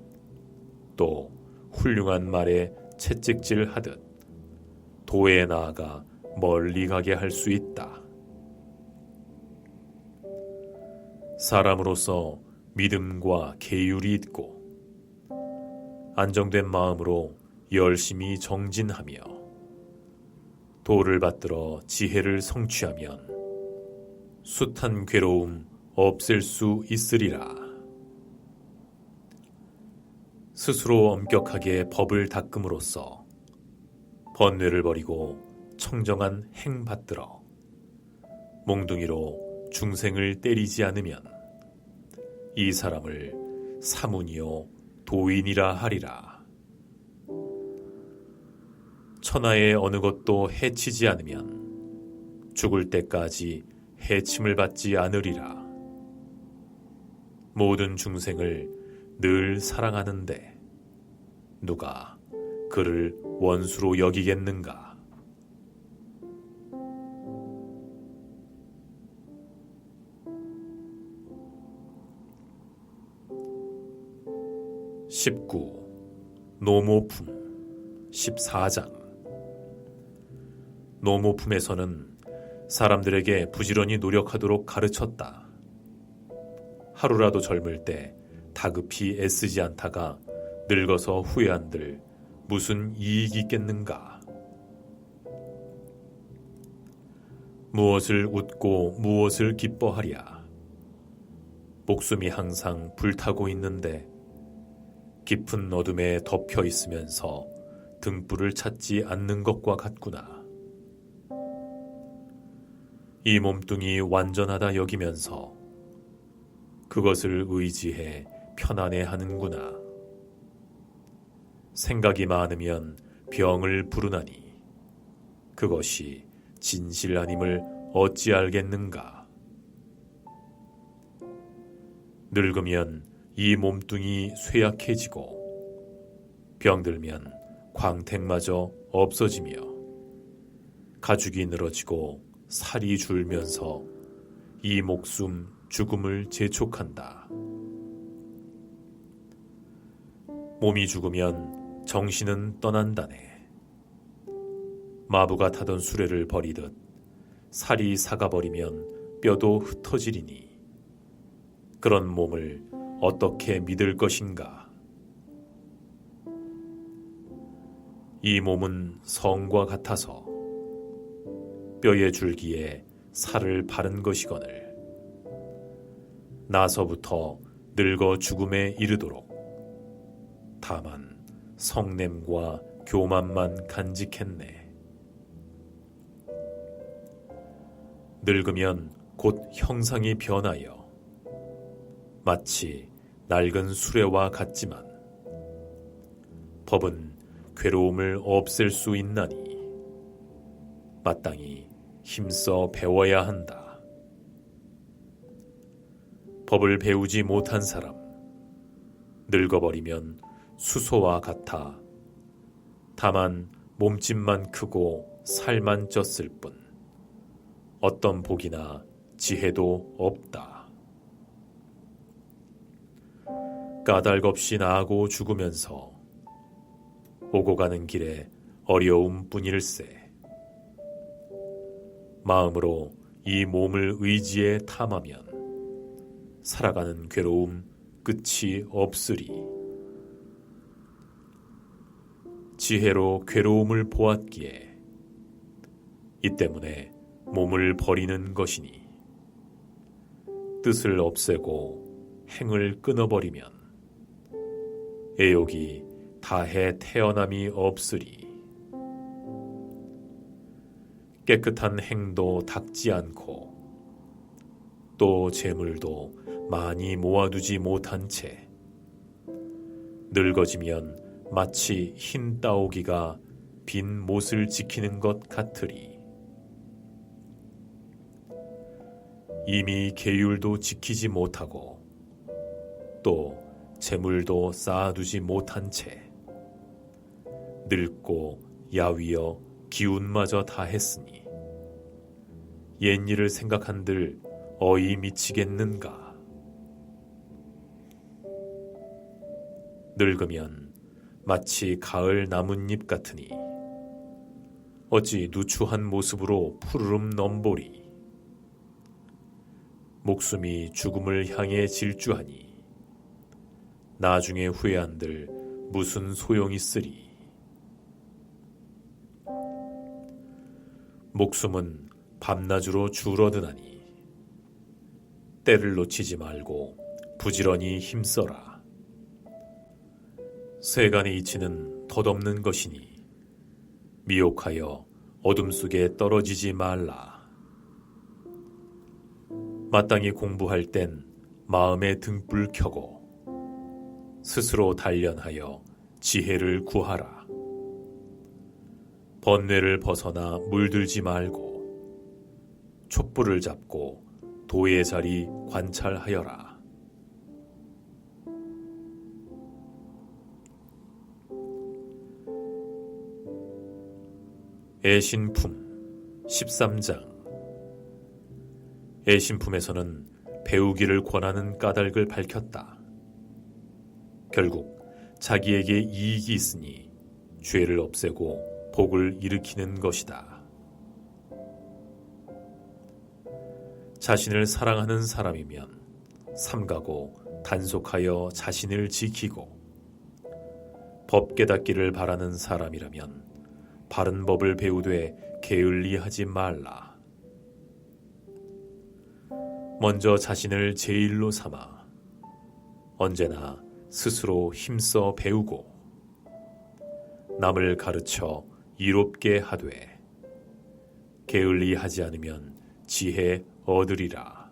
A: 또 훌륭한 말에 채찍질하듯 도에 나아가 멀리 가게 할 수 있다. 사람으로서 믿음과 계율이 있고 안정된 마음으로 열심히 정진하며 도를 받들어 지혜를 성취하면 숱한 괴로움 없앨 수 있으리라. 스스로 엄격하게 법을 닦음으로써 번뇌를 버리고 청정한 행 받들어 몽둥이로 중생을 때리지 않으면 이 사람을 사문이요 도인이라 하리라. 천하의 어느 것도 해치지 않으면 죽을 때까지 해침을 받지 않으리라. 모든 중생을 늘 사랑하는데 누가 그를 원수로 여기겠는가? (19) 노모품 14장. 노모품에서는 사람들에게 부지런히 노력하도록 가르쳤다. 하루라도 젊을 때 다급히 애쓰지 않다가 늙어서 후회한들 무슨 이익이 있겠는가? 무엇을 웃고 무엇을 기뻐하랴? 목숨이 항상 불타고 있는데 깊은 어둠에 덮여 있으면서 등불을 찾지 않는 것과 같구나. 이 몸뚱이 완전하다 여기면서 그것을 의지해 편안해하는구나. 생각이 많으면 병을 부르나니 그것이 진실 아님을 어찌 알겠는가. 늙으면 이 몸뚱이 쇠약해지고 병들면 광택마저 없어지며 가죽이 늘어지고 살이 줄면서 이 목숨 죽음을 재촉한다. 몸이 죽으면 정신은 떠난다네. 마부가 타던 수레를 버리듯 살이 사가버리면 뼈도 흩어지리니 그런 몸을 어떻게 믿을 것인가? 이 몸은 성과 같아서 뼈의 줄기에 살을 바른 것이거늘 나서부터 늙어 죽음에 이르도록 다만 성냄과 교만만 간직했네. 늙으면 곧 형상이 변하여 마치 낡은 수레와 같지만 법은 괴로움을 없앨 수 있나니 마땅히 힘써 배워야 한다. 법을 배우지 못한 사람, 늙어버리면 수소와 같아 다만 몸집만 크고 살만 쪘을 뿐 어떤 복이나 지혜도 없다. 까닭없이 나아고 죽으면서 오고 가는 길에 어려움 뿐일세. 마음으로 이 몸을 의지에 탐하면 살아가는 괴로움 끝이 없으리. 지혜로 괴로움을 보았기에 이 때문에 몸을 버리는 것이니 뜻을 없애고 행을 끊어버리면 애욕이 다해 태어남이 없으리. 깨끗한 행도 닦지 않고 또 재물도 많이 모아두지 못한 채 늙어지면 마치 흰 따오기가 빈 못을 지키는 것 같으리. 이미 계율도 지키지 못하고 또 재물도 쌓아두지 못한 채 늙고 야위어 기운마저 다했으니 옛일을 생각한들 어이 미치겠는가. 늙으면 마치 가을 나뭇잎 같으니 어찌 누추한 모습으로 푸르름 넘보리. 목숨이 죽음을 향해 질주하니 나중에 후회한들 무슨 소용이 있으리. 목숨은 밤낮으로 줄어드나니 때를 놓치지 말고 부지런히 힘써라. 세간의 이치는 덧없는 것이니 미혹하여 어둠 속에 떨어지지 말라. 마땅히 공부할 땐 마음에 등불 켜고 스스로 단련하여 지혜를 구하라. 번뇌를 벗어나 물들지 말고 촛불을 잡고 도의 자리 관찰하여라. 애신품 13장. 애신품에서는 배우기를 권하는 까닭을 밝혔다. 결국 자기에게 이익이 있으니 죄를 없애고 복을 일으키는 것이다. 자신을 사랑하는 사람이면 삼가고 단속하여 자신을 지키고 법 깨닫기를 바라는 사람이라면 바른 법을 배우되 게을리하지 말라. 먼저 자신을 제일로 삼아 언제나 스스로 힘써 배우고 남을 가르쳐 이롭게 하되 게을리하지 않으면 지혜 얻으리라.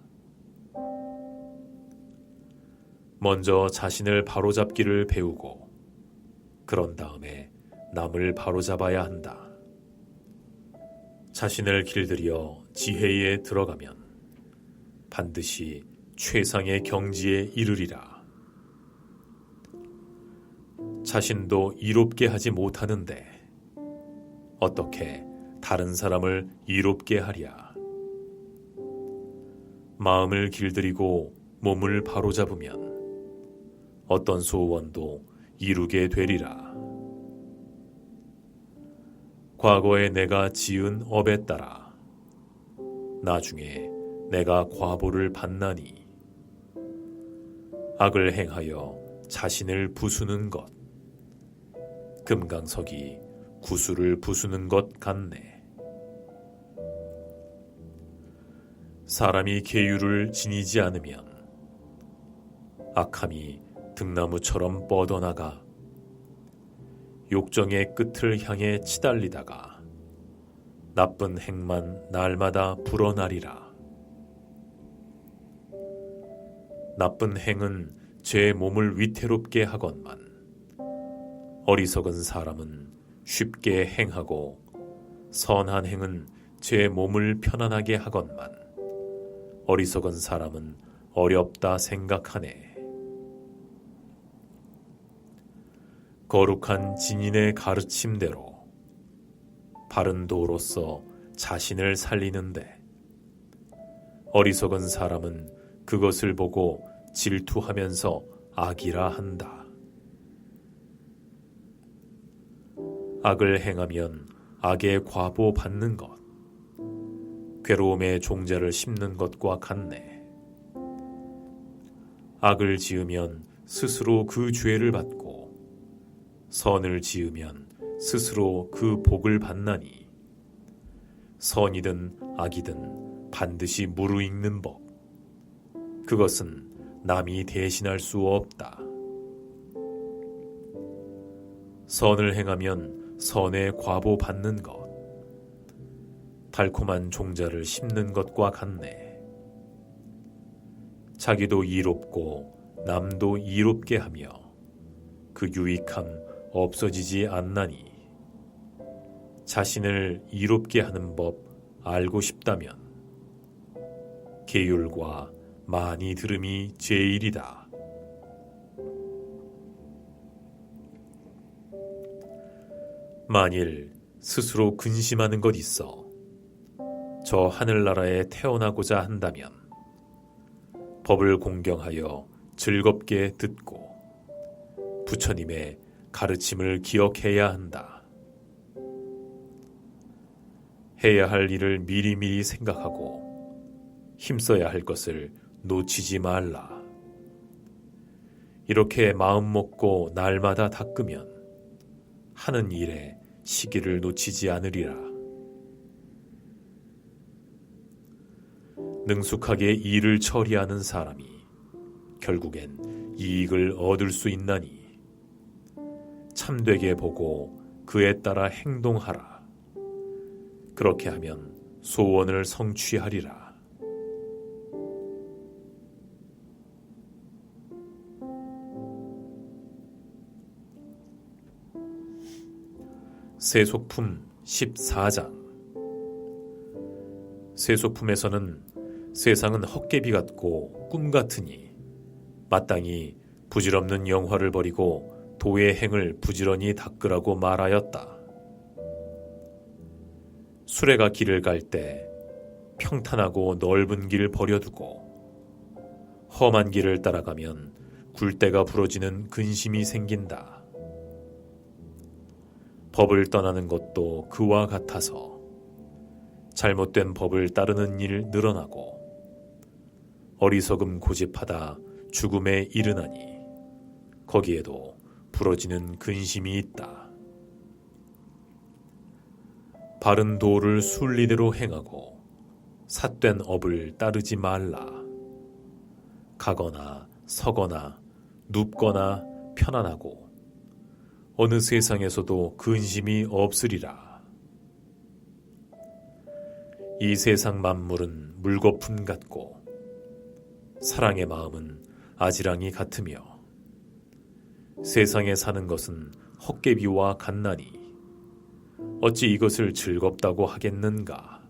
A: 먼저 자신을 바로잡기를 배우고 그런 다음에 남을 바로잡아야 한다. 자신을 길들여 지혜에 들어가면 반드시 최상의 경지에 이르리라. 자신도 이롭게 하지 못하는데 어떻게 다른 사람을 이롭게 하랴. 마음을 길들이고 몸을 바로잡으면 어떤 소원도 이루게 되리라. 과거에 내가 지은 업에 따라 나중에 내가 과보를 받나니 악을 행하여 자신을 부수는 것 금강석이 구슬을 부수는 것 같네. 사람이 계율을 지니지 않으면 악함이 등나무처럼 뻗어나가 욕정의 끝을 향해 치달리다가 나쁜 행만 날마다 불어나리라. 나쁜 행은 제 몸을 위태롭게 하건만 어리석은 사람은 쉽게 행하고 선한 행은 제 몸을 편안하게 하건만 어리석은 사람은 어렵다 생각하네. 거룩한 진인의 가르침대로 바른 도로서 자신을 살리는데 어리석은 사람은 그것을 보고 질투하면서 악이라 한다. 악을 행하면 악의 과보 받는 것, 괴로움의 종자를 심는 것과 같네. 악을 지으면 스스로 그 죄를 받고 선을 지으면 스스로 그 복을 받나니 선이든 악이든 반드시 무르익는 법, 그것은 남이 대신할 수 없다. 선을 행하면 선의 과보 받는 것, 달콤한 종자를 심는 것과 같네. 자기도 이롭고 남도 이롭게 하며 그 유익함 없어지지 않나니 자신을 이롭게 하는 법 알고 싶다면 계율과 많이 들음이 제일이다. 만일 스스로 근심하는 것 있어 저 하늘나라에 태어나고자 한다면 법을 공경하여 즐겁게 듣고 부처님의 가르침을 기억해야 한다. 해야 할 일을 미리미리 생각하고 힘써야 할 것을 놓치지 말라. 이렇게 마음 먹고 날마다 닦으면 하는 일에 시기를 놓치지 않으리라. 능숙하게 일을 처리하는 사람이 결국엔 이익을 얻을 수 있나니 참되게 보고 그에 따라 행동하라. 그렇게 하면 소원을 성취하리라. 세속품 14장. 세속품에서는 세상은 헛개비 같고 꿈 같으니 마땅히 부질없는 영화를 버리고 도의 행을 부지런히 닦으라고 말하였다. 수레가 길을 갈 때 평탄하고 넓은 길을 버려두고 험한 길을 따라가면 굴대가 부러지는 근심이 생긴다. 법을 떠나는 것도 그와 같아서 잘못된 법을 따르는 일 늘어나고 어리석음 고집하다 죽음에 이르나니 거기에도 부러지는 근심이 있다. 바른 도를 순리대로 행하고 삿된 업을 따르지 말라. 가거나 서거나 눕거나 편안하고 어느 세상에서도 근심이 없으리라. 이 세상 만물은 물거품 같고 사랑의 마음은 아지랑이 같으며 세상에 사는 것은 헛개비와 같나니 어찌 이것을 즐겁다고 하겠는가.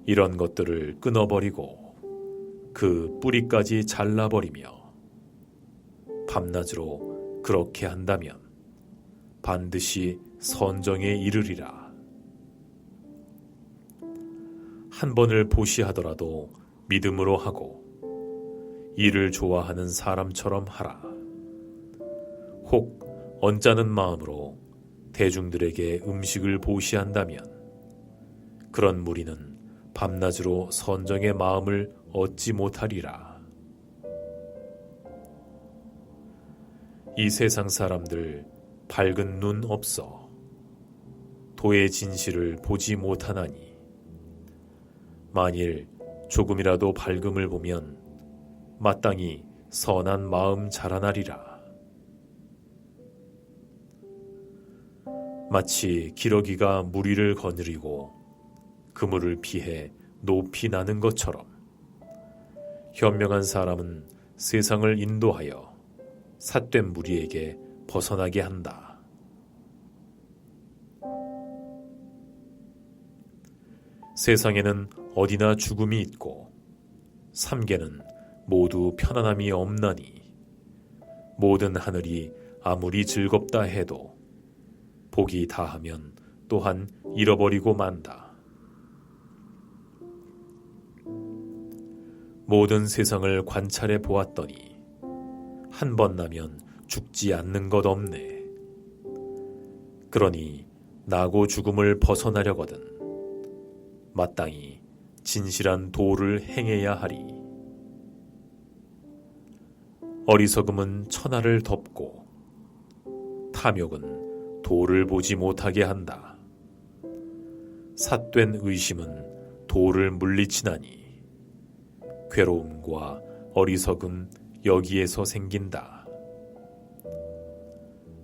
A: 이런 것들을 끊어버리고 그 뿌리까지 잘라버리며 밤낮으로 그렇게 한다면 반드시 선정에 이르리라. 한 번을 보시하더라도 믿음으로 하고 일을 좋아하는 사람처럼 하라. 혹 언짢은 마음으로 대중들에게 음식을 보시한다면 그런 무리는 밤낮으로 선정의 마음을 얻지 못하리라. 이 세상 사람들 밝은 눈 없어 도의 진실을 보지 못하나니 만일 조금이라도 밝음을 보면 마땅히 선한 마음 자라나리라. 마치 기러기가 무리를 거느리고 그물을 피해 높이 나는 것처럼 현명한 사람은 세상을 인도하여 삿된 무리에게 벗어나게 한다. 세상에는 어디나 죽음이 있고 삼계는 모두 편안함이 없나니 모든 하늘이 아무리 즐겁다 해도 복이 다하면 또한 잃어버리고 만다. 모든 세상을 관찰해 보았더니 한 번 나면 죽지 않는 것 없네. 그러니 나고 죽음을 벗어나려거든 마땅히 진실한 도를 행해야 하리. 어리석음은 천하를 덮고 탐욕은 도를 보지 못하게 한다. 삿된 의심은 도를 물리치나니 괴로움과 어리석음 여기에서 생긴다.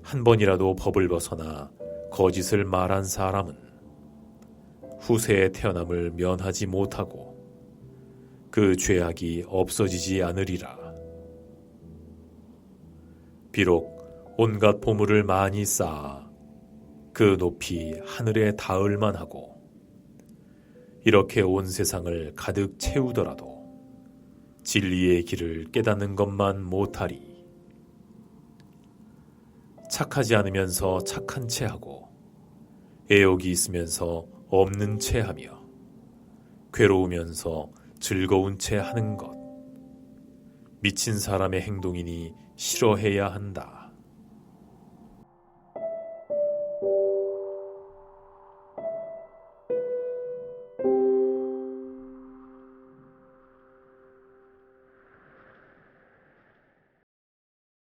A: 한 번이라도 법을 벗어나 거짓을 말한 사람은 후세의 태어남을 면하지 못하고 그 죄악이 없어지지 않으리라. 비록 온갖 보물을 많이 쌓아 그 높이 하늘에 닿을 만하고 이렇게 온 세상을 가득 채우더라도 진리의 길을 깨닫는 것만 못하리. 착하지 않으면서 착한 체하고 애욕이 있으면서 없는 체하며 괴로우면서 즐거운 체하는 것 미친 사람의 행동이니 싫어해야 한다.